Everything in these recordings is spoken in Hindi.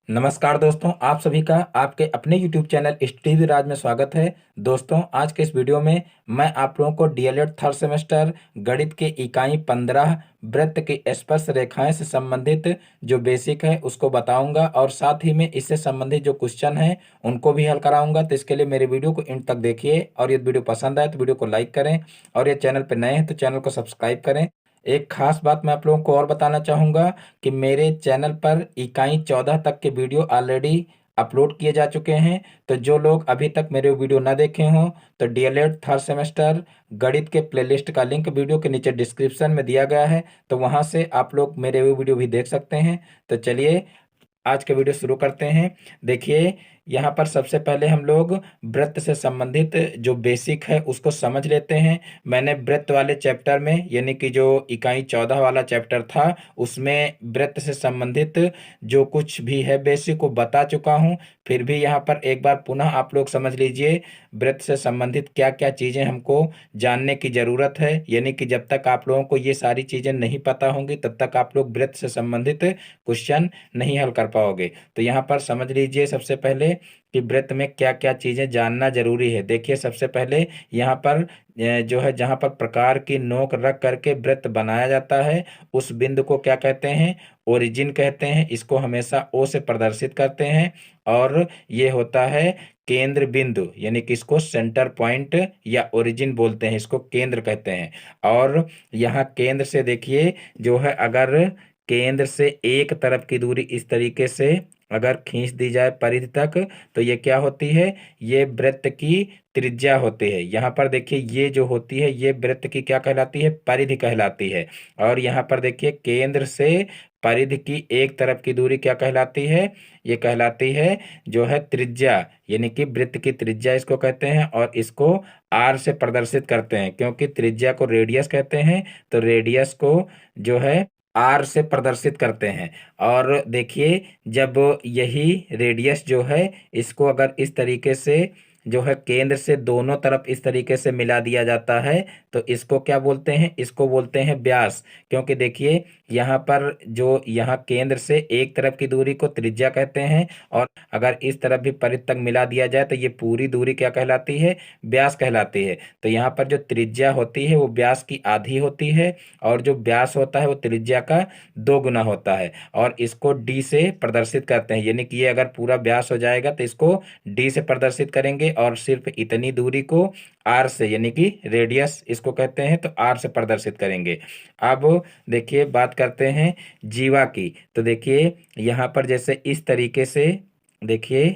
नमस्कार दोस्तों, आप सभी का आपके अपने YouTube चैनल स्टडी राज में स्वागत है। दोस्तों, आज के इस वीडियो में मैं आप लोगों को डीएलएड थर्ड सेमेस्टर गणित के इकाई 15 वृत्त की स्पर्श रेखाएं से संबंधित जो बेसिक है उसको बताऊंगा और साथ ही में इससे संबंधित जो क्वेश्चन है उनको भी हल कराऊंगा। तो इसके लिए मेरे वीडियो को एंड तक देखिए और यदि वीडियो पसंद आए तो वीडियो को लाइक करें और ये चैनल पर नए हैं तो चैनल को सब्सक्राइब करें। एक खास बात मैं आप लोगों को और बताना चाहूँगा कि मेरे चैनल पर इकाई 14 तक के वीडियो ऑलरेडी अपलोड किए जा चुके हैं। तो जो लोग अभी तक मेरे वीडियो ना देखे हों तो डीएलएड थर्ड सेमेस्टर गणित के प्लेलिस्ट का लिंक वीडियो के नीचे डिस्क्रिप्शन में दिया गया है, तो वहां से आप लोग मेरे वो वीडियो भी देख सकते हैं। तो चलिए आज का वीडियो शुरू करते हैं। देखिए, यहाँ पर सबसे पहले हम लोग वृत्त से संबंधित जो बेसिक है उसको समझ लेते हैं। मैंने वृत्त वाले चैप्टर में यानी कि जो इकाई 14 वाला चैप्टर था उसमें वृत्त से संबंधित जो कुछ भी है बेसिक को बता चुका हूँ। फिर भी यहाँ पर एक बार पुनः आप लोग समझ लीजिए वृत्त से संबंधित क्या क्या चीज़ें हमको जानने की ज़रूरत है। यानी कि जब तक आप लोगों को ये सारी चीज़ें नहीं पता होंगी तब तक आप लोग वृत्त से संबंधित क्वेश्चन नहीं हल कर पाओगे। तो यहाँ पर समझ लीजिए सबसे पहले कि वृत्त में क्या क्या चीजें जानना जरूरी है। देखिए, सबसे पहले यहाँ पर जो है जहाँ पर प्रकार की नोक रख करके वृत्त बनाया जाता है उस बिंदु को क्या कहते हैं? ओरिजिन कहते हैं। इसको हमेशा ओ से प्रदर्शित करते हैं और ये होता है केंद्र बिंदु, यानी कि इसको सेंटर पॉइंट या ओरिजिन बोलते हैं, इसको केंद्र कहते हैं। और यहाँ केंद्र से देखिए जो है अगर केंद्र से एक तरफ की दूरी इस तरीके से अगर खींच दी जाए परिधि तक तो ये क्या होती है? ये वृत्त की त्रिज्या होती है। यहाँ पर देखिए ये जो होती है ये वृत्त की क्या कहलाती है? परिधि कहलाती है। और यहाँ पर देखिए केंद्र से परिधि की एक तरफ की दूरी क्या कहलाती है? ये कहलाती है जो है त्रिज्या, यानी कि वृत्त की त्रिज्या इसको कहते हैं और इसको आर से प्रदर्शित करते हैं क्योंकि त्रिज्या को रेडियस कहते हैं। तो रेडियस को जो है आर से प्रदर्शित करते हैं। और देखिए जब यही रेडियस जो है इसको अगर इस तरीके से जो है केंद्र से दोनों तरफ इस तरीके से मिला दिया जाता है तो इसको क्या बोलते हैं? इसको बोलते हैं व्यास। क्योंकि देखिए यहाँ पर जो यहाँ केंद्र से एक तरफ की दूरी को त्रिज्या कहते हैं और अगर इस तरफ भी परिधि तक मिला दिया जाए तो ये पूरी दूरी क्या कहलाती है? व्यास कहलाती है। तो यहाँ पर जो त्रिज्या होती है वो व्यास की आधी होती है और जो व्यास होता है वो त्रिज्या का 2 गुना होता है और इसको डी से प्रदर्शित करते हैं। यानी कि ये अगर पूरा व्यास हो जाएगा तो इसको डी से प्रदर्शित करेंगे और सिर्फ इतनी दूरी को आर से यानी कि रेडियस इसको कहते हैं तो आर से प्रदर्शित करेंगे। अब देखिए बात करते हैं जीवा की। तो देखिए यहाँ पर जैसे इस तरीके से देखिए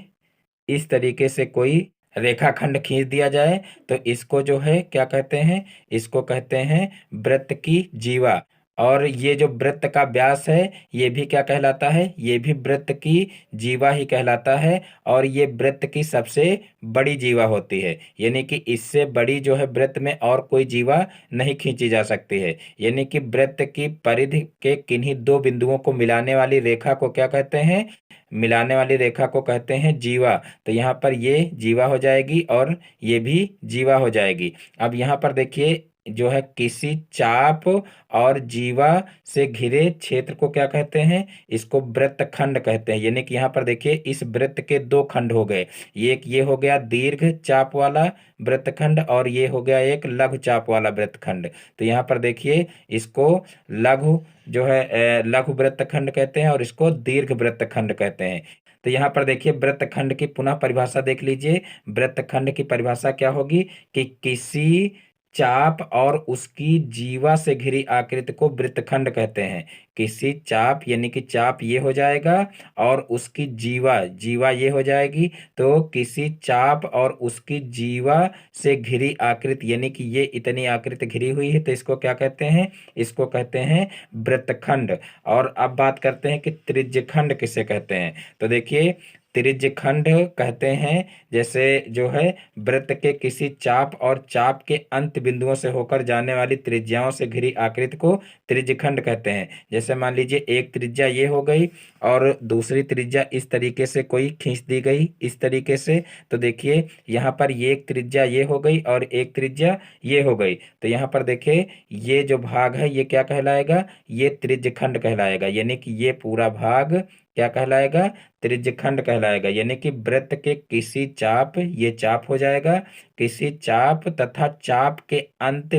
इस तरीके से कोई रेखाखंड खींच दिया जाए तो इसको जो है क्या कहते हैं? इसको कहते हैं वृत्त की जीवा। और ये जो वृत्त का व्यास है ये भी क्या कहलाता है? ये भी वृत्त की जीवा ही कहलाता है और ये वृत्त की सबसे बड़ी जीवा होती है। यानी कि इससे बड़ी जो है वृत्त में और कोई जीवा नहीं खींची जा सकती है। यानी कि वृत्त की परिधि के किन्हीं दो बिंदुओं को मिलाने वाली रेखा को क्या कहते हैं? मिलाने वाली रेखा को कहते हैं जीवा। तो यहाँ पर ये जीवा हो जाएगी और ये भी जीवा हो जाएगी। अब यहाँ पर देखिए जो है किसी चाप और जीवा से घिरे क्षेत्र को क्या कहते हैं? इसको वृत्तखंड कहते हैं। यानी कि यहाँ पर देखिए इस वृत्त के 2 खंड हो गए, एक ये हो गया दीर्घ चाप वाला वृत्तखंड और ये हो गया एक लघु चाप वाला वृत्तखंड। तो यहाँ पर देखिए इसको लघु जो है लघु वृत्तखंड कहते हैं और इसको दीर्घ वृत्तखंड कहते हैं। तो यहाँ पर देखिए वृत्तखंड की पुनः परिभाषा देख लीजिए। वृत्तखंड की परिभाषा क्या होगी कि किसी चाप और उसकी जीवा से घिरी आकृति को वृत्तखंड कहते हैं। किसी चाप यानी कि चाप ये हो जाएगा और उसकी जीवा जीवा ये हो जाएगी। तो किसी चाप और उसकी जीवा से घिरी आकृति यानी कि ये इतनी आकृति घिरी हुई है तो इसको क्या कहते हैं? इसको कहते हैं वृत्तखंड। और अब बात करते हैं कि त्रिज्यखंड किसे कहते हैं। तो देखिए त्रिज्यखंड कहते हैं जैसे जो है वृत्त के किसी चाप और चाप के अंत बिंदुओं से होकर जाने वाली त्रिज्याओं से घिरी आकृति को त्रिज्यखंड कहते हैं। जैसे मान लीजिए एक त्रिज्या ये हो गई और दूसरी त्रिज्या इस तरीके से कोई खींच दी गई इस तरीके से। तो देखिए यहाँ पर ये एक त्रिज्या ये हो गई और एक त्रिज्या ये हो गई। तो यहाँ पर देखिए ये जो भाग है ये क्या कहलाएगा? ये त्रिज्यखंड कहलाएगा। यानी कि ये पूरा भाग क्या कहलाएगा? त्रिज्यखंड कहलाएगा। यानी कि वृत्त के किसी चाप, ये चाप हो जाएगा, किसी चाप तथा चाप के अंत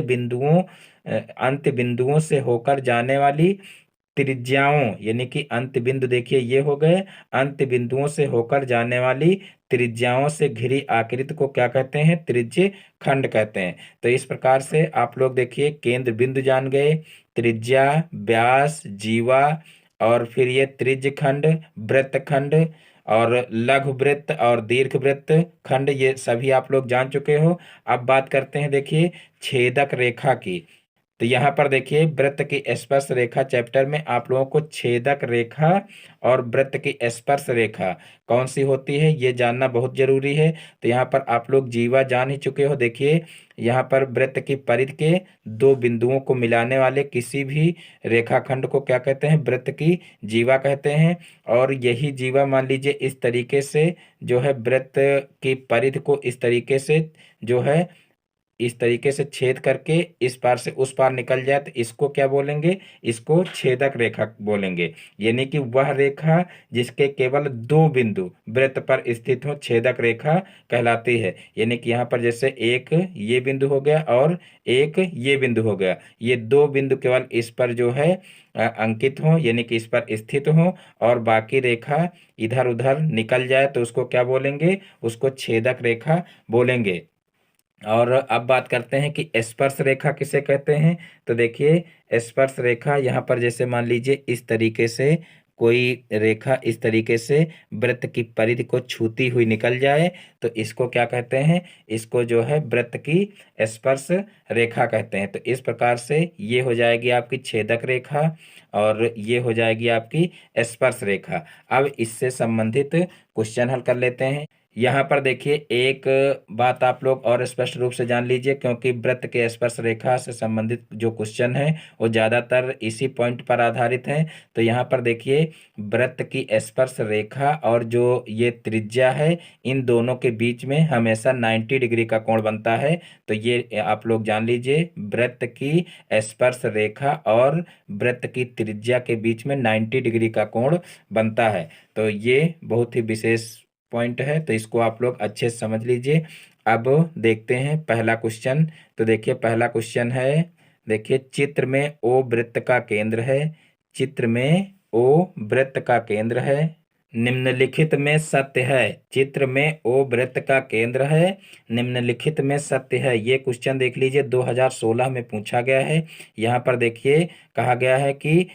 बिंदुओं से होकर जाने वाली त्रिज्याओं, यानी कि अंत बिंदु देखिए ये हो गए, अंत बिंदुओं से होकर जाने वाली त्रिज्याओं से घिरी आकृति को क्या कहते हैं? त्रिज्य खंड कहते हैं। तो इस प्रकार से आप लोग देखिए केंद्र बिंदु जान गए, त्रिज्या, व्यास, जीवा, और फिर ये त्रिज्य खंड, वृत्त खंड, और लघु वृत्त और दीर्घ वृत्त खंड, ये सभी आप लोग जान चुके हो। अब बात करते हैं देखिए छेदक रेखा की। तो यहाँ पर देखिए वृत्त की स्पर्श रेखा चैप्टर में आप लोगों को छेदक रेखा और वृत्त की स्पर्श रेखा कौन सी होती है ये जानना बहुत जरूरी है। तो यहाँ पर आप लोग जीवा जान ही चुके हो। देखिए यहाँ पर वृत्त की परिधि के दो बिंदुओं को मिलाने वाले किसी भी रेखाखंड को क्या कहते हैं? वृत्त की जीवा कहते हैं। और यही जीवा मान लीजिए इस तरीके से जो है वृत्त की परिधि को इस तरीके से जो है इस तरीके से छेद करके इस पार से उस पार निकल जाए तो इसको क्या बोलेंगे? इसको छेदक रेखा बोलेंगे। यानी कि वह रेखा जिसके केवल दो बिंदु वृत्त पर स्थित हो छेदक रेखा कहलाती है। यानी कि यहाँ पर जैसे एक ये बिंदु हो गया और एक ये बिंदु हो गया, ये दो बिंदु केवल इस पर जो है अंकित हो, यानी कि इस पर स्थित हो, और बाकी रेखा इधर उधर निकल जाए तो उसको क्या बोलेंगे? उसको छेदक रेखा बोलेंगे। और अब बात करते हैं कि स्पर्श रेखा किसे कहते हैं। तो देखिए स्पर्श रेखा यहाँ पर जैसे मान लीजिए इस तरीके से कोई रेखा इस तरीके से वृत्त की परिधि को छूती हुई निकल जाए तो इसको क्या कहते हैं? इसको जो है वृत्त की स्पर्श रेखा कहते हैं। तो इस प्रकार से ये हो जाएगी आपकी छेदक रेखा और ये हो जाएगी आपकी स्पर्श रेखा। अब इससे संबंधित क्वेश्चन हल कर लेते हैं। यहाँ पर देखिए एक बात आप लोग और स्पष्ट रूप से जान लीजिए, क्योंकि वृत्त के स्पर्श रेखा से संबंधित जो क्वेश्चन है वो ज्यादातर इसी पॉइंट पर आधारित हैं। तो यहाँ पर देखिए वृत्त की स्पर्श रेखा और जो ये त्रिज्या है इन दोनों के बीच में हमेशा 90 डिग्री का कोण बनता है। तो ये आप लोग जान लीजिए वृत्त की स्पर्श रेखा और वृत्त की त्रिज्या के बीच में 90 डिग्री का कोण बनता है। तो ये बहुत ही विशेष पॉइंट है, तो इसको आप लोग अच्छे से समझ लीजिए। अब देखते हैं पहला क्वेश्चन। तो देखिए पहला क्वेश्चन है, देखिए चित्र में ओ वृत्त का केंद्र है, चित्र में ओ वृत्त का केंद्र है, निम्नलिखित में सत्य है। चित्र में ओ वृत्त का केंद्र है, निम्नलिखित में सत्य है। ये क्वेश्चन देख लीजिए 2016 में पूछा गया है। यहाँ पर देखिए कहा गया है कि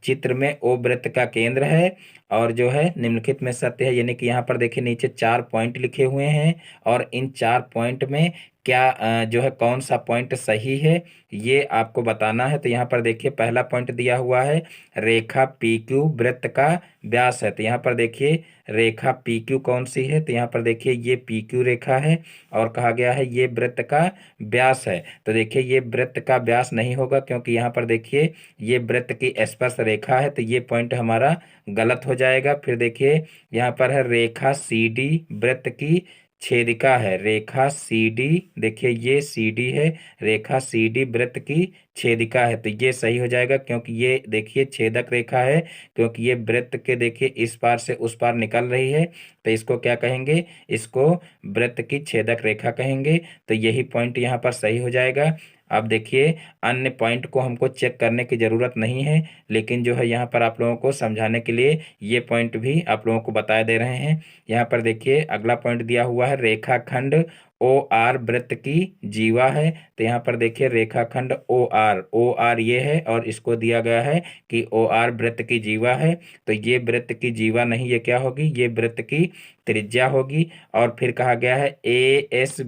चित्र में ओ वृत्त का केंद्र है और जो है निम्नलिखित में सत्य है। यानी कि यहाँ पर देखिए नीचे 4 पॉइंट लिखे हुए हैं और इन 4 पॉइंट में क्या जो है कौन सा पॉइंट सही है ये आपको बताना है। तो यहाँ पर देखिए पहला पॉइंट दिया हुआ है रेखा पी क्यू वृत्त का व्यास है। तो यहाँ पर देखिए रेखा पी क्यू कौन सी है? तो यहाँ पर देखिए ये पी क्यू रेखा है और कहा गया है ये वृत्त का व्यास है। तो देखिए ये वृत्त का व्यास नहीं होगा, क्योंकि यहाँ पर देखिए ये वृत्त की स्पर्श रेखा है, तो ये पॉइंट हमारा गलत हो जाएगा। फिर देखिए यहाँ पर है रेखा सी डी वृत्त की छेदिका है, रेखा सी डी, देखिए ये सी डी है, रेखा सी डी वृत्त की छेदिका है। तो ये सही हो जाएगा, क्योंकि ये देखिए छेदक रेखा है, क्योंकि ये वृत्त के देखिए इस पार से उस पार निकल रही है। तो इसको क्या कहेंगे? इसको वृत्त की छेदक रेखा कहेंगे। तो यही पॉइंट यहाँ पर सही हो जाएगा। अब देखिए अन्य पॉइंट को हमको चेक करने की ज़रूरत नहीं है, लेकिन जो है यहाँ पर आप लोगों को समझाने के लिए ये पॉइंट भी आप लोगों को बताए दे रहे हैं। यहाँ पर देखिए अगला पॉइंट दिया हुआ है रेखाखंड ओ आर वृत्त की जीवा है। तो यहाँ पर देखिए रेखाखंड ओ आर ये है और इसको दिया गया है कि ओ आर वृत्त की जीवा है। तो ये वृत्त की जीवा नहीं, ये क्या होगी? ये वृत्त की त्रिज्या होगी। और फिर कहा गया है ए एस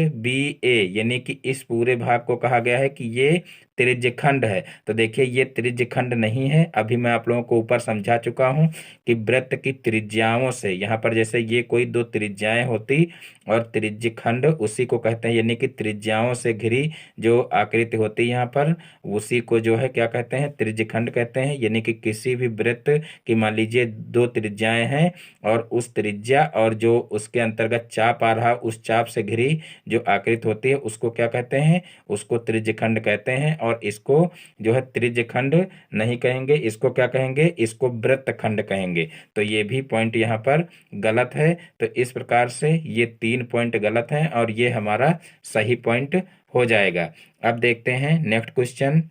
बी ए, यानी कि इस पूरे भाग को कहा गया है कि ये त्रिज्यखंड है। तो देखिए ये त्रिज्यखंड नहीं है। अभी मैं आप लोगों को ऊपर समझा चुका हूं कि वृत्त की त्रिज्याओं से, यहाँ पर जैसे ये कोई दो त्रिज्याएं होती और त्रिज्यखंड उसी को कहते हैं, यानी कि त्रिज्याओं से घिरी जो आकृति होती है यहाँ पर उसी को जो है क्या कहते हैं? त्रिज्यखंड कहते हैं। यानी कि किसी भी वृत्त की मान लीजिए दो त्रिज्याएं हैं और उस त्रिज्या और जो उसके अंतर्गत चाप आ रहा उस चाप से घिरी जो आकृति होती है उसको क्या कहते हैं? उसको त्रिज्यखंड कहते हैं। और इसको जो है त्रिज्यखंड नहीं कहेंगे, इसको क्या कहेंगे, इसको वृत्तखंड कहेंगे। तो ये भी पॉइंट यहाँ पर गलत है। तो इस प्रकार से ये 3 पॉइंट गलत हैं और ये हमारा सही पॉइंट हो जाएगा। अब देखते हैं नेक्स्ट क्वेश्चन।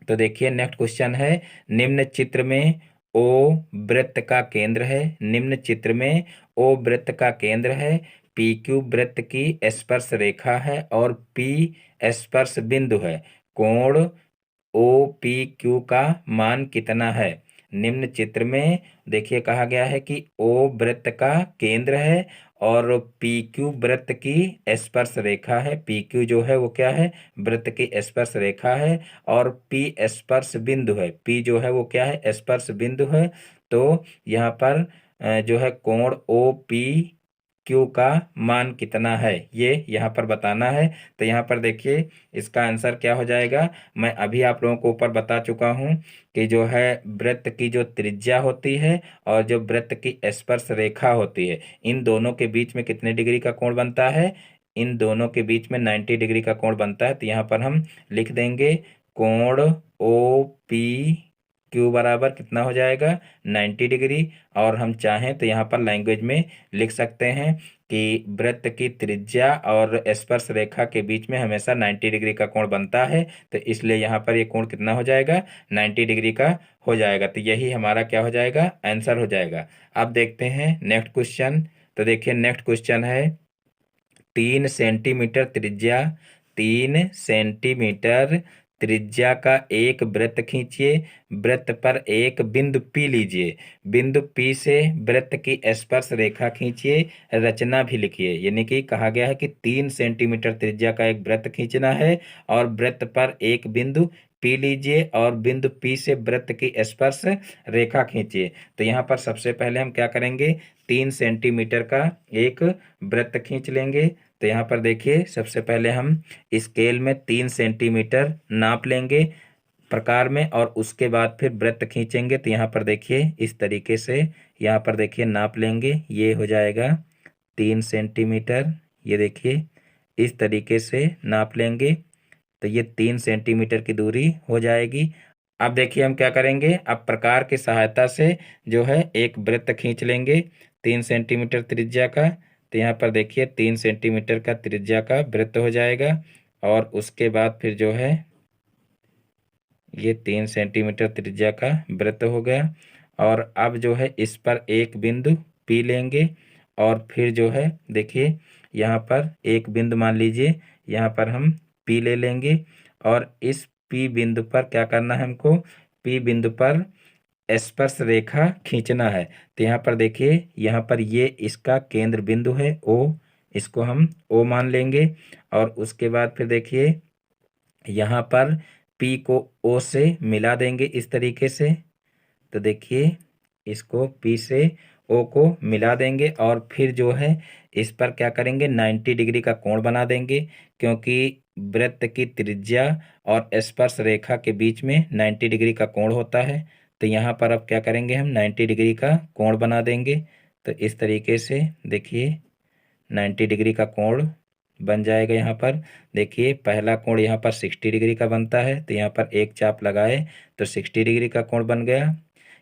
तो देखिए नेक्स्ट क्वेश्चन है, निम्न चित्र में ओ वृत्त का केंद्र है। निम्न चित्र में ओ वृत्त का केंद्र है, पी क्यू वृत्त की स्पर्श रेखा है और पी स्पर्श बिंदु है। कोण ओ पी क्यू का मान कितना है। निम्न चित्र में देखिए कहा गया है कि ओ वृत्त का केंद्र है और पी क्यू वृत्त की स्पर्श रेखा है। पी क्यू जो है वो क्या है, वृत्त की स्पर्श रेखा है और पी स्पर्श बिंदु है। पी जो है वो क्या है, स्पर्श बिंदु है। तो यहाँ पर जो है कोण ओ पी क्यू का मान कितना है, ये यहाँ पर बताना है। तो यहाँ पर देखिए इसका आंसर क्या हो जाएगा। मैं अभी आप लोगों को ऊपर बता चुका हूँ कि जो है वृत्त की जो त्रिज्या होती है और जो वृत्त की स्पर्श रेखा होती है, इन दोनों के बीच में कितने डिग्री का कोण बनता है, इन दोनों के बीच में 90 डिग्री का कोण बनता है। तो यहाँ पर हम लिख देंगे कोण ओ पी क्यू बराबर कितना हो जाएगा, 90 डिग्री। और हम चाहें तो यहाँ पर लैंग्वेज में लिख सकते हैं कि वृत्त की त्रिज्या और स्पर्श रेखा के बीच में हमेशा 90 डिग्री का कोण बनता है। तो इसलिए यहाँ पर ये कोण कितना हो जाएगा, 90 डिग्री का हो जाएगा। तो यही हमारा क्या हो जाएगा, आंसर हो जाएगा। अब देखते हैं नेक्स्ट क्वेश्चन। तो देखिए नेक्स्ट क्वेश्चन है, 3 सेंटीमीटर त्रिज्या, 3 सेंटीमीटर त्रिज्या का एक वृत्त खींचिए। वृत्त पर एक बिंदु P लीजिए। बिंदु P से वृत्त की स्पर्श रेखा खींचिए। रचना भी लिखिए। यानी कि कहा गया है कि 3 सेंटीमीटर त्रिज्या का एक वृत्त खींचना है और वृत्त पर एक बिंदु P लीजिए और बिंदु P से वृत्त की स्पर्श रेखा खींचिए। तो यहाँ पर सबसे पहले हम क्या करेंगे, 3 सेंटीमीटर का एक वृत्त खींच लेंगे। तो यहाँ पर देखिए सबसे पहले हम स्केल में 3 सेंटीमीटर नाप लेंगे प्रकार में और उसके बाद फिर वृत्त खींचेंगे। तो यहाँ पर देखिए इस तरीके से यहाँ पर देखिए नाप लेंगे, ये हो जाएगा 3 सेंटीमीटर। ये देखिए इस तरीके से नाप लेंगे तो ये 3 सेंटीमीटर की दूरी हो जाएगी। अब देखिए हम क्या करेंगे, अब प्रकार की सहायता से जो है एक वृत्त खींच लेंगे 3 सेंटीमीटर त्रिज्या का। तो यहाँ पर देखिए 3 सेंटीमीटर का त्रिज्या का वृत्त हो जाएगा और उसके बाद फिर जो है ये 3 सेंटीमीटर त्रिज्या का वृत्त हो गया। और अब जो है इस पर एक बिंदु P लेंगे और फिर जो है देखिए यहाँ पर एक बिंदु मान लीजिए, यहाँ पर हम P ले लेंगे और इस P बिंदु पर क्या करना है हमको, P बिंदु पर स्पर्श रेखा खींचना है। तो यहाँ पर देखिए यहाँ पर ये इसका केंद्र बिंदु है O, इसको हम O मान लेंगे और उसके बाद फिर देखिए यहाँ पर P को O से मिला देंगे इस तरीके से। तो देखिए इसको P से O को मिला देंगे और फिर जो है इस पर क्या करेंगे, 90 डिग्री का कोण बना देंगे क्योंकि वृत्त की त्रिज्या और स्पर्श रेखा के बीच में 90 डिग्री का कोण होता है। तो यहाँ पर अब क्या करेंगे, हम 90 डिग्री का कोण बना देंगे। तो इस तरीके से देखिए 90 डिग्री का कोण बन जाएगा। यहाँ पर देखिए पहला कोण यहाँ पर 60 डिग्री का बनता है। तो यहाँ पर एक चाप लगाए तो 60 डिग्री का कोण बन गया।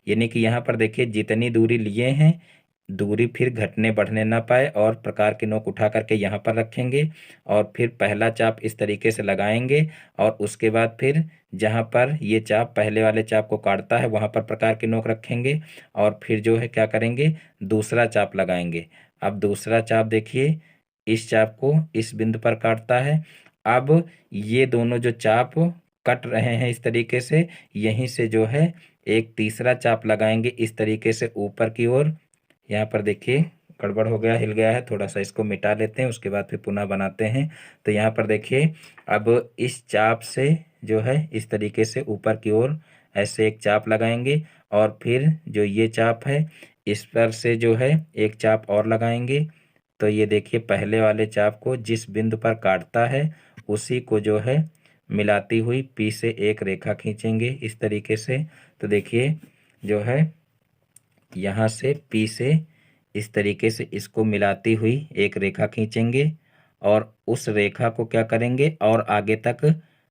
यानी कि यहाँ पर देखिए जितनी दूरी लिए हैं, दूरी फिर घटने बढ़ने ना पाए और प्रकार की नोक उठा करके यहाँ पर रखेंगे और फिर पहला चाप इस तरीके से लगाएंगे और उसके बाद फिर जहाँ पर ये चाप पहले वाले चाप को काटता है वहाँ पर प्रकार की नोक रखेंगे और फिर जो है क्या करेंगे, दूसरा चाप लगाएंगे। अब दूसरा चाप देखिए इस चाप को इस बिंदु पर काटता है। अब ये दोनों जो चाप कट रहे हैं इस तरीके से, यहीं से जो है एक तीसरा चाप लगाएंगे इस तरीके से ऊपर की ओर। यहाँ पर देखिए गड़बड़ हो गया, हिल गया है, थोड़ा सा इसको मिटा लेते हैं, उसके बाद फिर पुनः बनाते हैं। तो यहाँ पर देखिए अब इस चाप से जो है इस तरीके से ऊपर की ओर ऐसे एक चाप लगाएंगे और फिर जो ये चाप है इस पर से जो है एक चाप और लगाएंगे। तो ये देखिए पहले वाले चाप को जिस बिंदु पर काटता है उसी को जो है मिलाती हुई P से एक रेखा खींचेंगे इस तरीके से। तो देखिए जो है यहाँ से P से इस तरीके से इसको मिलाती हुई एक रेखा खींचेंगे और उस रेखा को क्या करेंगे और आगे तक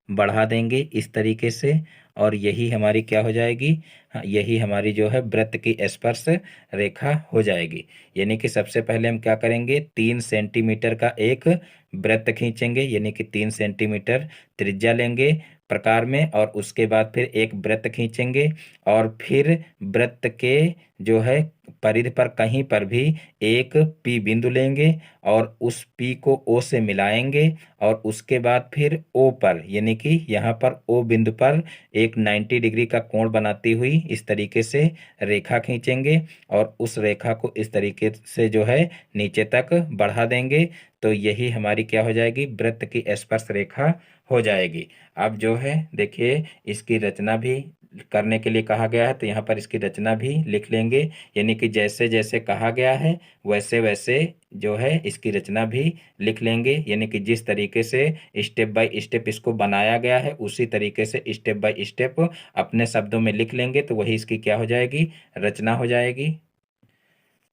बढ़ा देंगे इस तरीके से, और यही हमारी क्या हो जाएगी, हाँ, यही हमारी जो है वृत्त की स्पर्श रेखा हो जाएगी। यानी कि सबसे पहले हम क्या करेंगे, 3 सेंटीमीटर का एक वृत्त खींचेंगे, यानी कि 3 सेंटीमीटर त्रिज्या लेंगे प्रकार में, और उसके बाद फिर एक वृत्त खींचेंगे, और फिर वृत्त के जो है परिधि पर कहीं पर भी एक पी बिंदु लेंगे, और उस पी को ओ से मिलाएंगे, और उसके बाद फिर ओ पर, यानी कि यहाँ पर ओ बिंदु पर एक 90 डिग्री का कोण बनाती हुई इस तरीके से रेखा खींचेंगे, और उस रेखा को इस तरीके से जो है नीचे तक बढ़ा देंगे। तो यही हमारी क्या हो जाएगी, वृत्त की स्पर्श रेखा हो जाएगी। अब जो है देखिए, इसकी रचना भी करने के लिए कहा गया है, तो यहाँ पर इसकी रचना भी लिख लेंगे, यानी कि जैसे जैसे कहा गया है वैसे वैसे जो है इसकी रचना भी लिख लेंगे, यानी कि जिस तरीके से स्टेप बाय स्टेप इसको बनाया गया है उसी तरीके से स्टेप बाय स्टेप अपने शब्दों में लिख लेंगे, तो वही इसकी क्या हो जाएगी, रचना हो जाएगी।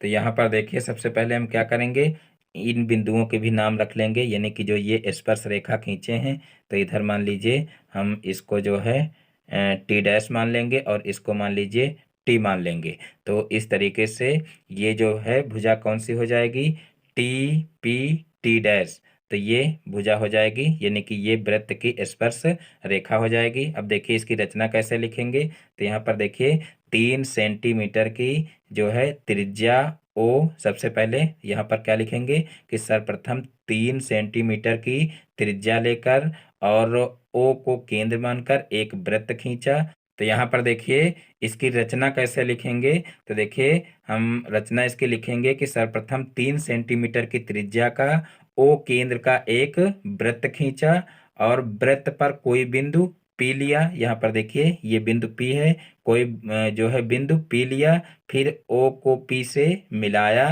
तो यहाँ पर देखिए, सबसे पहले हम क्या करेंगे, इन बिंदुओं के भी नाम रख लेंगे, यानी कि जो ये स्पर्श रेखा खींचे हैं, तो इधर मान लीजिए हम इसको जो है टी डैश मान लेंगे, और इसको मान लीजिए टी मान लेंगे। तो इस तरीके से ये जो है भुजा कौन सी हो जाएगी, टी पी टी डैश। तो ये भुजा हो जाएगी, यानी कि ये वृत्त की स्पर्श रेखा हो जाएगी। अब देखिए इसकी रचना कैसे लिखेंगे, तो यहाँ पर देखिए 3 सेंटीमीटर की जो है त्रिज्या ओ, सबसे पहले यहाँ पर क्या लिखेंगे कि सर्वप्रथम 3 सेंटीमीटर की त्रिज्या लेकर और ओ को केंद्र मानकर एक वृत्त खींचा। तो यहाँ पर देखिए इसकी रचना कैसे लिखेंगे, तो देखिए हम रचना इसकी लिखेंगे कि सर्वप्रथम 3 सेंटीमीटर की त्रिज्या का ओ केंद्र का एक वृत्त खींचा, और वृत्त पर कोई बिंदु पी लिया। यहाँ पर देखिए ये बिंदु पी है, कोई जो है बिंदु पी लिया, फिर ओ को पी से मिलाया,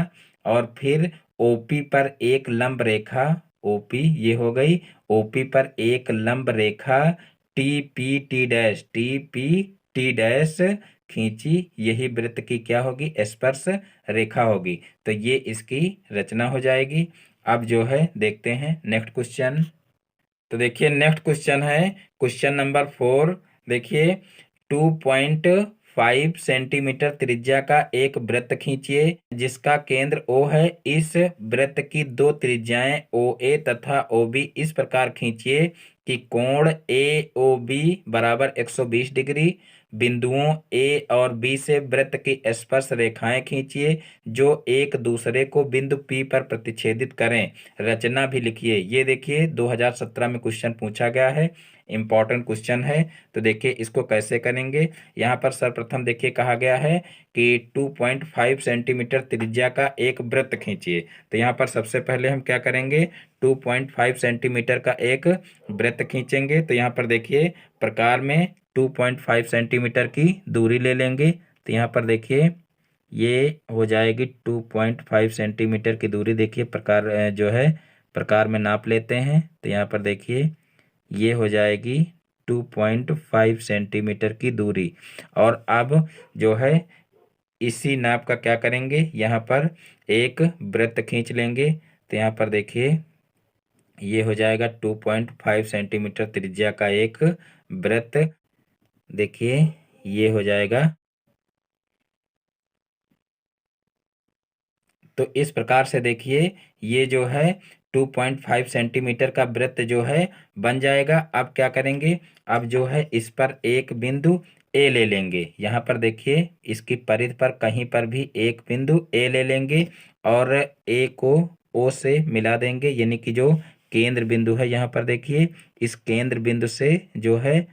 और फिर ओपी पर एक लंब रेखा, ओपी ये हो गई, ओपी पर एक लंब रेखा T P T dash, T P T dash खींची, यही वृत्त की क्या होगी, स्पर्श रेखा होगी। तो ये इसकी रचना हो जाएगी। अब जो है देखते हैं नेक्स्ट क्वेश्चन। तो देखिए नेक्स्ट क्वेश्चन है क्वेश्चन नंबर 4। देखिए 2.5 सेंटीमीटर त्रिज्या का एक वृत्त खींचिए जिसका केंद्र O है। इस वृत्त की दो त्रिज्याएं OA तथा OB इस प्रकार खींचिए कि कोण AOB बराबर 120 डिग्री। बिंदुओं A और B से वृत्त की स्पर्श रेखाएं खींचिए जो एक दूसरे को बिंदु P पर प्रतिच्छेदित करें। रचना भी लिखिए। ये देखिए 2017 में क्वेश्चन पूछा गया है, इंपॉर्टेंट क्वेश्चन है। तो देखिए इसको कैसे करेंगे, यहाँ पर सर्वप्रथम देखिए कहा गया है कि 2.5 सेंटीमीटर त्रिज्या का एक वृत्त खींचिए। तो यहाँ पर सबसे पहले हम क्या करेंगे, 2.5 सेंटीमीटर का एक वृत्त खींचेंगे। तो यहाँ पर देखिए प्रकार में 2.5 सेंटीमीटर की दूरी ले लेंगे। तो यहाँ पर देखिए ये हो जाएगी 2.5 सेंटीमीटर की दूरी। देखिए प्रकार जो है प्रकार में नाप लेते हैं। तो यहाँ पर देखिए ये हो जाएगी 2.5 सेंटीमीटर की दूरी। और अब जो है इसी नाप का क्या करेंगे, यहाँ पर एक वृत्त खींच लेंगे। तो यहाँ पर देखिए ये हो जाएगा 2.5 सेंटीमीटर त्रिज्या का एक वृत्त। देखिए ये हो जाएगा। तो इस प्रकार से देखिए ये जो है 2.5 सेंटीमीटर का वृत्त जो है बन जाएगा। अब क्या करेंगे, अब जो है इस पर एक बिंदु ए ले लेंगे। यहाँ पर देखिए इसकी परिधि पर कहीं पर भी एक बिंदु ए ले लेंगे, और ए को ओ से मिला देंगे, यानी कि जो केंद्र बिंदु है यहाँ पर देखिए इस केंद्र बिंदु से जो है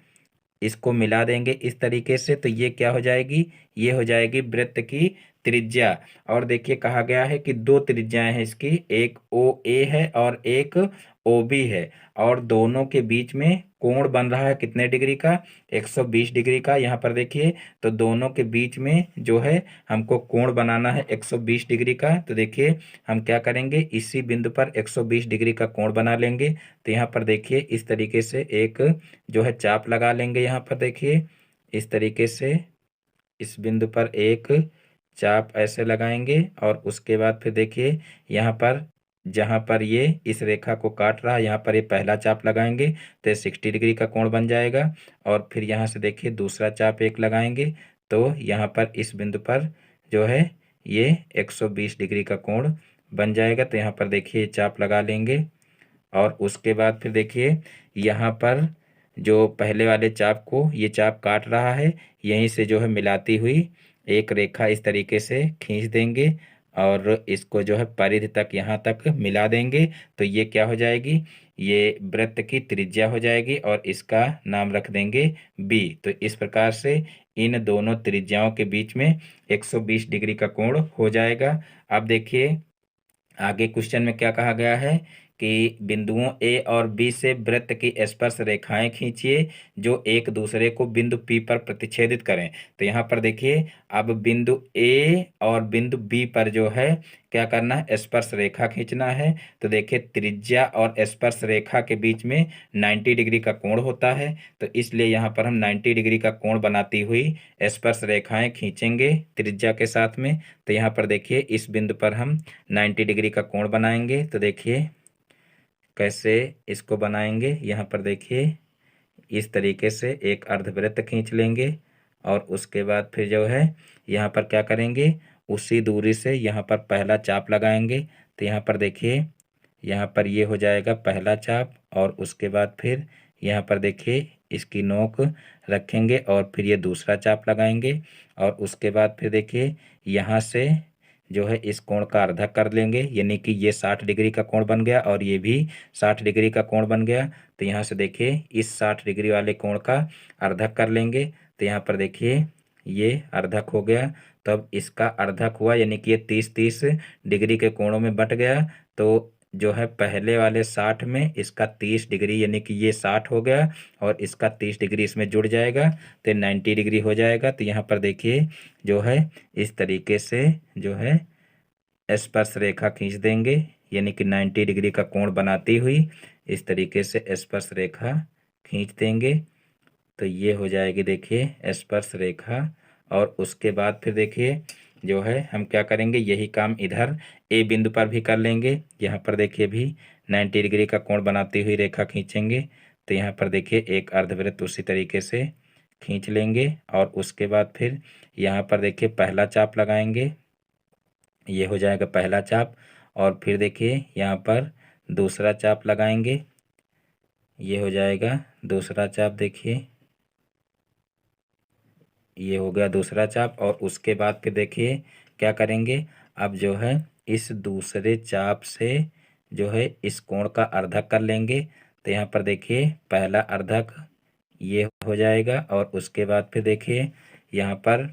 इसको मिला देंगे इस तरीके से। तो ये क्या हो जाएगी, ये हो जाएगी वृत्त की त्रिज्या। और देखिए कहा गया है कि दो त्रिज्याएं हैं इसकी, एक ओ ए है और एक ओ बी है, और दोनों के बीच में कोण बन रहा है कितने डिग्री का, 120 डिग्री का। यहाँ पर देखिए तो दोनों के बीच में जो है हमको कोण बनाना है 120 डिग्री का। तो देखिए हम क्या करेंगे, इसी बिंदु पर 120 डिग्री का कोण बना लेंगे। तो यहाँ पर देखिए इस तरीके से एक जो है चाप लगा लेंगे। यहाँ पर देखिए इस तरीके से इस बिंदु पर एक चाप ऐसे लगाएंगे, और उसके बाद फिर देखिए यहाँ पर जहाँ पर ये इस रेखा को काट रहा है यहाँ पर ये पहला चाप लगाएंगे तो 60 डिग्री का कोण बन जाएगा। और फिर यहाँ से देखिए दूसरा चाप एक लगाएंगे तो यहाँ पर इस बिंदु पर जो है ये 120 डिग्री का कोण बन जाएगा। तो यहाँ पर देखिए चाप लगा लेंगे और उसके बाद फिर देखिए यहाँ पर जो पहले वाले चाप को ये चाप काट रहा है यहीं से जो है मिलाती हुई एक रेखा इस तरीके से खींच देंगे और इसको जो है परिधि तक यहाँ तक मिला देंगे। तो ये क्या हो जाएगी, ये वृत्त की त्रिज्या हो जाएगी और इसका नाम रख देंगे बी। तो इस प्रकार से इन दोनों त्रिज्याओं के बीच में 120 डिग्री का कोण हो जाएगा। अब देखिए आगे क्वेश्चन में क्या कहा गया है कि बिंदुओं ए और बी से वृत्त की स्पर्श रेखाएं खींचिए जो एक दूसरे को बिंदु पी पर प्रतिच्छेदित करें। तो यहाँ पर देखिए अब बिंदु ए और बिंदु बी पर जो है क्या करना है, स्पर्श रेखा खींचना है। तो देखिए त्रिज्या और स्पर्श रेखा के बीच में 90 डिग्री का कोण होता है। तो इसलिए यहाँ पर हम 90 डिग्री का कोण बनाती हुई स्पर्श रेखाएं खींचेंगे त्रिज्या के साथ में। तो यहाँ पर देखिए इस बिंदु पर हम 90 डिग्री का कोण बनाएंगे। तो देखिए कैसे इसको बनाएंगे, यहाँ पर देखिए इस तरीके से एक अर्धवृत्त खींच लेंगे और उसके बाद फिर जो है यहाँ पर क्या करेंगे, उसी दूरी से यहाँ पर पहला चाप लगाएंगे। तो यहाँ पर देखिए यहाँ पर ये हो जाएगा पहला चाप और उसके बाद फिर यहाँ पर देखिए इसकी नोक रखेंगे और फिर ये दूसरा चाप लगाएंगे और उसके बाद फिर देखिए यहाँ से जो है इस कोण का अर्धक कर लेंगे, यानी कि ये 60 डिग्री का कोण बन गया और ये भी 60 डिग्री का कोण बन गया। तो यहाँ से देखिए इस 60 डिग्री वाले कोण का अर्धक कर लेंगे। तो यहाँ पर देखिए ये अर्धक हो गया। तो अब इसका अर्धक हुआ यानी कि ये 30-30 डिग्री के कोणों में बट गया। तो जो है पहले वाले 60 में इसका 30 डिग्री यानी कि ये 60 हो गया और इसका 30 डिग्री इसमें जुड़ जाएगा तो 90 डिग्री हो जाएगा। तो यहाँ पर देखिए जो है इस तरीके से जो है स्पर्श रेखा खींच देंगे यानी कि 90 डिग्री का कोण बनाती हुई इस तरीके से स्पर्श रेखा खींच देंगे। तो ये हो जाएगी देखिए स्पर्श रेखा। और उसके बाद फिर देखिए जो है हम क्या करेंगे, यही काम इधर ए बिंदु पर भी कर लेंगे। यहाँ पर देखिए भी 90 डिग्री का कोण बनाती हुई रेखा खींचेंगे। तो यहाँ पर देखिए एक अर्धवृत्त उसी तरीके से खींच लेंगे और उसके बाद फिर यहाँ पर देखिए पहला चाप लगाएंगे, ये हो जाएगा पहला चाप। और फिर देखिए यहाँ पर दूसरा चाप लगाएंगे, ये हो जाएगा दूसरा चाप। देखिए ये हो गया दूसरा चाप और उसके बाद फिर देखिए क्या करेंगे, अब जो है इस दूसरे चाप से जो है इस कोण का अर्धक कर लेंगे। तो यहाँ पर देखिए पहला अर्धक ये हो जाएगा और उसके बाद फिर देखिए यहाँ पर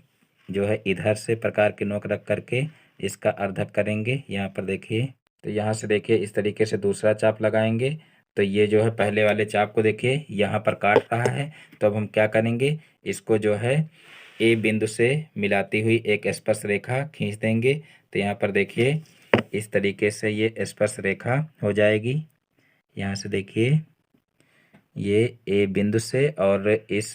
जो है इधर से प्रकार की नोक रख करके इसका अर्धक करेंगे। यहाँ पर देखिए तो यहाँ से देखिए इस तरीके से दूसरा चाप लगाएंगे। तो ये जो है पहले वाले चाप को देखिए यहाँ पर काट रहा है। तो अब हम क्या करेंगे, इसको जो है ए बिंदु से मिलाती हुई एक स्पर्श रेखा खींच देंगे। तो यहाँ पर देखिए इस तरीके से ये स्पर्श रेखा हो जाएगी। यहाँ से देखिए ये ए बिंदु से और इस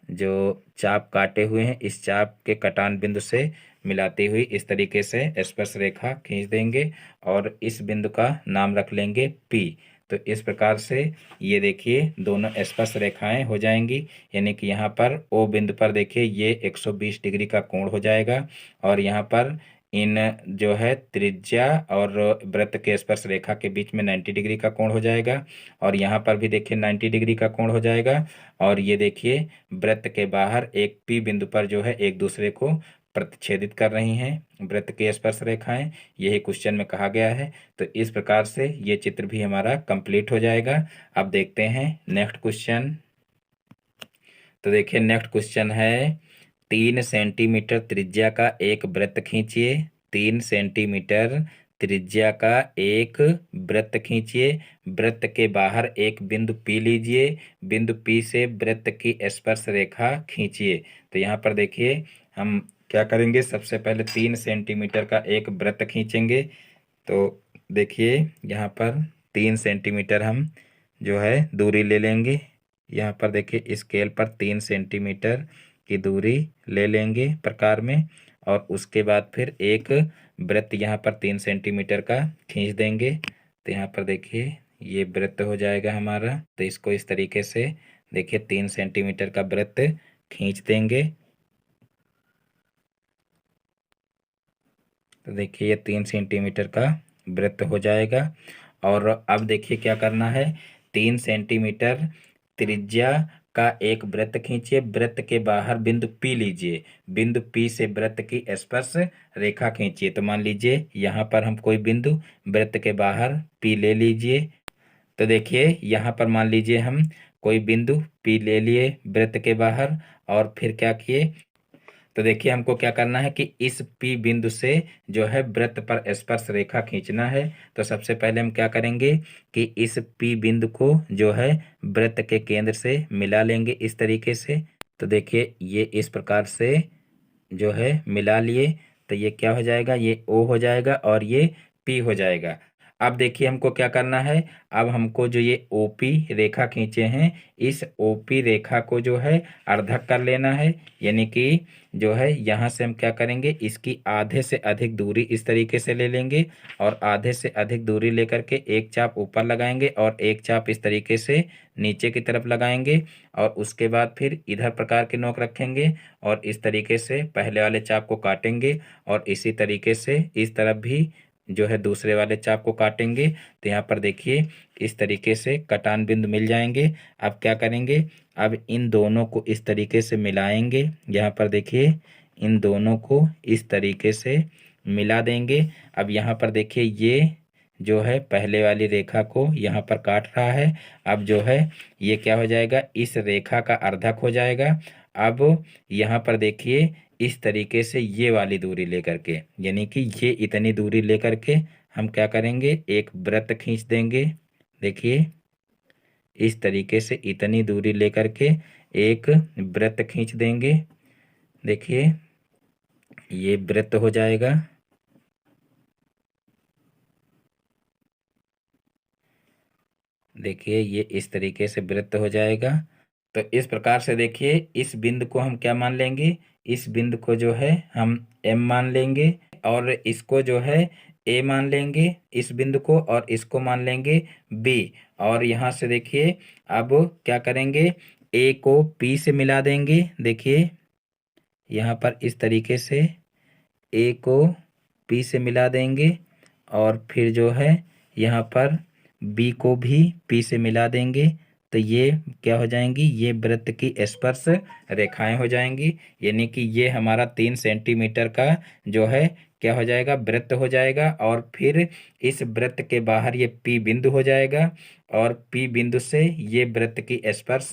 जो चाप काटे हुए हैं इस चाप के कटान बिंदु से मिलाती हुई इस तरीके से स्पर्श रेखा खींच देंगे और इस बिंदु का नाम रख लेंगे पी। तो इस प्रकार से ये देखिए दोनों स्पर्श रेखाएं हो जाएंगी यानी कि यहाँ पर ओ बिंदु पर देखिए ये 120 डिग्री का कोण हो जाएगा और यहाँ पर इन जो है त्रिज्या और वृत्त के स्पर्श रेखा के बीच में 90 डिग्री का कोण हो जाएगा और यहाँ पर भी देखिए 90 डिग्री का कोण हो जाएगा। और ये देखिए वृत्त के बाहर एक पी बिंदु पर जो है एक दूसरे को प्रतिच्छेदित कर रही हैं वृत्त की स्पर्श रेखाएं, यही क्वेश्चन में कहा गया है। तो इस प्रकार से ये चित्र भी हमारा कंप्लीट हो जाएगा। अब देखते हैं नेक्स्ट क्वेश्चन। तो देखिए नेक्स्ट क्वेश्चन है 3 सेंटीमीटर त्रिज्या का एक वृत्त खींचिए। 3 सेंटीमीटर त्रिज्या का एक वृत्त खींचिए। वृत्त के बाहर एक बिंदु पी लीजिए। बिंदु पी से वृत्त की स्पर्श रेखा खींचिए। तो यहाँ पर देखिए हम क्या करेंगे, सबसे पहले 3 सेंटीमीटर का एक वृत्त खींचेंगे। तो देखिए यहाँ पर 3 सेंटीमीटर हम जो है दूरी ले लेंगे। यहाँ पर देखिए स्केल पर 3 सेंटीमीटर की दूरी ले लेंगे प्रकार में और उसके बाद फिर एक वृत्त यहाँ पर 3 सेंटीमीटर का खींच देंगे। तो यहाँ पर देखिए ये वृत्त हो जाएगा हमारा। तो इसको इस तरीके से देखिए 3 सेंटीमीटर का वृत्त खींच देंगे। तो देखिए ये 3 सेंटीमीटर का वृत्त हो जाएगा। और अब देखिए क्या करना है, 3 सेंटीमीटर त्रिज्या का एक वृत्त खींचिए। वृत्त के बाहर बिंदु P लीजिए। बिंदु P से वृत्त की स्पर्श रेखा खींचिए। तो मान लीजिए यहाँ पर हम कोई बिंदु वृत्त के बाहर P ले लीजिए। तो देखिए यहाँ पर मान लीजिए हम कोई बिंदु P ले लिए वृत्त के बाहर, और फिर क्या किए, तो देखिए हमको क्या करना है कि इस P बिंदु से जो है वृत्त पर स्पर्श रेखा खींचना है। तो सबसे पहले हम क्या करेंगे कि इस P बिंदु को जो है वृत्त के केंद्र से मिला लेंगे इस तरीके से। तो देखिए ये इस प्रकार से जो है मिला लिए। तो ये क्या हो जाएगा, ये O हो जाएगा और ये P हो जाएगा। अब देखिए हमको क्या करना है, अब हमको जो ये OP रेखा खींचे हैं, इस OP रेखा को जो है अर्धक कर लेना है। यानी कि जो है यहाँ से हम क्या करेंगे, इसकी आधे से अधिक दूरी इस तरीके से ले लेंगे, और आधे से अधिक दूरी लेकर के एक चाप ऊपर लगाएंगे और एक चाप इस तरीके से नीचे की तरफ लगाएंगे। और उसके बाद फिर इधर प्रकार के नोक रखेंगे और इस तरीके से पहले वाले चाप को काटेंगे, और इसी तरीके से इस तरफ भी जो है दूसरे वाले चाप को काटेंगे। तो यहाँ पर देखिए इस तरीके से कटान बिंदु मिल जाएंगे। अब क्या करेंगे, अब इन दोनों को इस तरीके से मिलाएंगे। यहाँ पर देखिए इन दोनों को इस तरीके से मिला देंगे। अब यहाँ पर देखिए ये जो है पहले वाली रेखा को यहाँ पर काट रहा है। अब जो है ये क्या हो जाएगा, इस रेखा का अर्धक हो जाएगा। अब यहाँ पर देखिए इस तरीके से ये वाली दूरी लेकर के, यानी कि ये इतनी दूरी लेकर के हम क्या करेंगे, एक वृत्त खींच देंगे। देखिए इस तरीके से इतनी दूरी लेकर के एक वृत्त खींच देंगे। देखिए ये वृत्त हो जाएगा। देखिए ये इस तरीके से वृत्त हो जाएगा। तो इस प्रकार से देखिए इस बिंदु को हम क्या मान लेंगे, इस बिंदु को जो है हम M मान लेंगे, और इसको जो है A मान लेंगे इस बिंदु को, और इसको मान लेंगे B। और यहाँ से देखिए अब क्या करेंगे, A को P से मिला देंगे। देखिए यहाँ पर इस तरीके से A को P से मिला देंगे, और फिर जो है यहाँ पर B को भी P से मिला देंगे। तो ये क्या हो जाएंगी, ये वृत्त की स्पर्श रेखाएं हो जाएंगी। यानी कि ये हमारा 3 सेंटीमीटर का जो है क्या हो जाएगा, वृत्त हो जाएगा। और फिर इस वृत्त के बाहर ये P बिंदु हो जाएगा, और P बिंदु से ये वृत्त की स्पर्श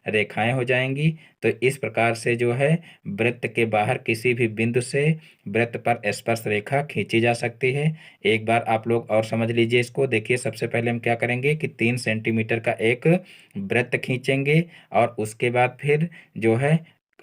रेखाएं हो जाएंगी। तो इस प्रकार से जो है वृत्त के बाहर किसी भी बिंदु से वृत्त पर स्पर्श रेखा खींची जा सकती है। एक बार आप लोग और समझ लीजिए इसको। देखिए सबसे पहले हम क्या करेंगे कि 3 सेंटीमीटर का एक वृत्त खींचेंगे, और उसके बाद फिर जो है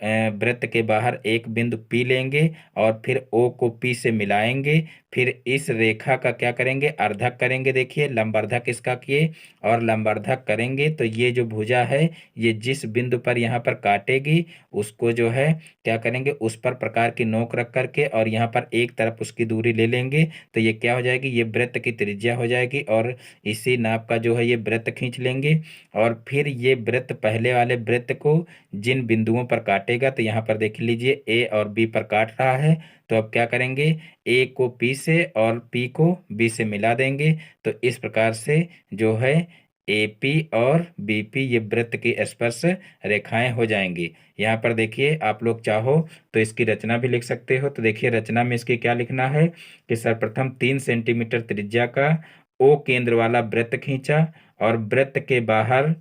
वृत्त के बाहर एक बिंदु P लेंगे, और फिर O को P से मिलाएंगे। फिर इस रेखा का क्या करेंगे, अर्धक करेंगे। देखिए लंबर्धक इसका किए, और लंबर्धक करेंगे तो ये जो भुजा है ये जिस बिंदु पर यहाँ पर काटेगी उसको जो है क्या करेंगे, उस पर प्रकार की नोक रख करके और यहाँ पर एक तरफ उसकी दूरी ले लेंगे। तो ये क्या हो जाएगी, ये वृत्त की त्रिज्या हो जाएगी, और इसी नाप का जो है ये वृत्त खींच लेंगे। और फिर ये वृत्त पहले वाले वृत्त को जिन बिंदुओं पर काटेगा, तो यहाँ पर देख लीजिए ए और बी पर काट रहा है। तो अब क्या करेंगे, ए को पी से और पी को बी से मिला देंगे। तो इस प्रकार से जो है एपी और बीपी ये वृत्त की स्पर्श रेखाएं हो जाएंगी। यहाँ पर देखिए आप लोग चाहो तो इसकी रचना भी लिख सकते हो। तो देखिए रचना में इसकी क्या लिखना है कि सर्वप्रथम 3 सेंटीमीटर त्रिज्या का ओ केंद्र वाला वृत्त खींचा, और वृत्त के बाहर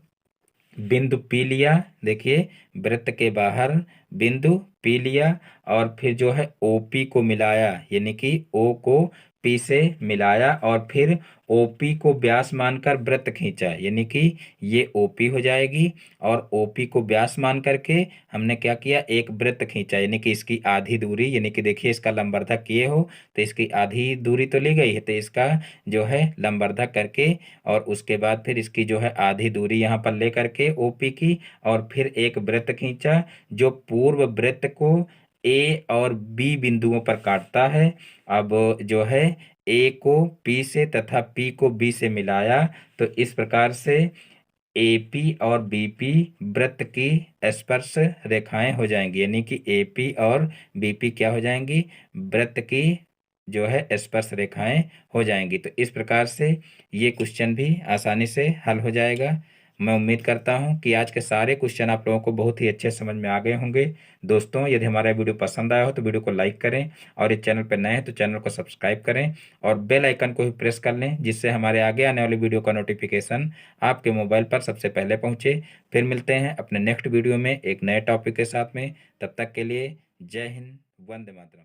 बिंदु पी लिया। देखिए वृत्त के बाहर बिंदु पी लिया, और फिर जो है ओपी को मिलाया, यानी कि ओ को पी से मिलाया, और फिर ओपी को व्यास मानकर वृत्त खींचा, यानी कि ये ओपी हो जाएगी। और ओपी को व्यास मान करके हमने क्या किया, एक वृत्त खींचा, यानी कि इसकी आधी दूरी, यानी कि देखिए इसका लंबर्धक किए हो तो इसकी आधी दूरी तो ली गई है, तो इसका जो है लंबर्धक करके, और उसके बाद फिर इसकी जो है आधी दूरी यहाँ पर ले करके ओपी की, और फिर एक वृत्त खींचा जो पूर्व वृत्त को ए और बी बिंदुओं पर काटता है। अब जो है ए को पी से तथा पी को बी से मिलाया, तो इस प्रकार से एपी और बीपी वृत्त की स्पर्श रेखाएं हो जाएंगी, यानी कि एपी और बीपी क्या हो जाएंगी, वृत्त की जो है स्पर्श रेखाएं हो जाएंगी। तो इस प्रकार से ये क्वेश्चन भी आसानी से हल हो जाएगा। मैं उम्मीद करता हूं कि आज के सारे क्वेश्चन आप लोगों को बहुत ही अच्छे समझ में आ गए होंगे। दोस्तों, यदि हमारा वीडियो पसंद आया हो तो वीडियो को लाइक करें, और इस चैनल पर नए हैं तो चैनल को सब्सक्राइब करें और बेल आइकन को भी प्रेस कर लें, जिससे हमारे आगे आने वाली वीडियो का नोटिफिकेशन आपके मोबाइल पर सबसे पहले पहुंचे। फिर मिलते हैं अपने नेक्स्ट वीडियो में एक नए टॉपिक के साथ में। तब तक के लिए जय हिंद, वंदे मातरम।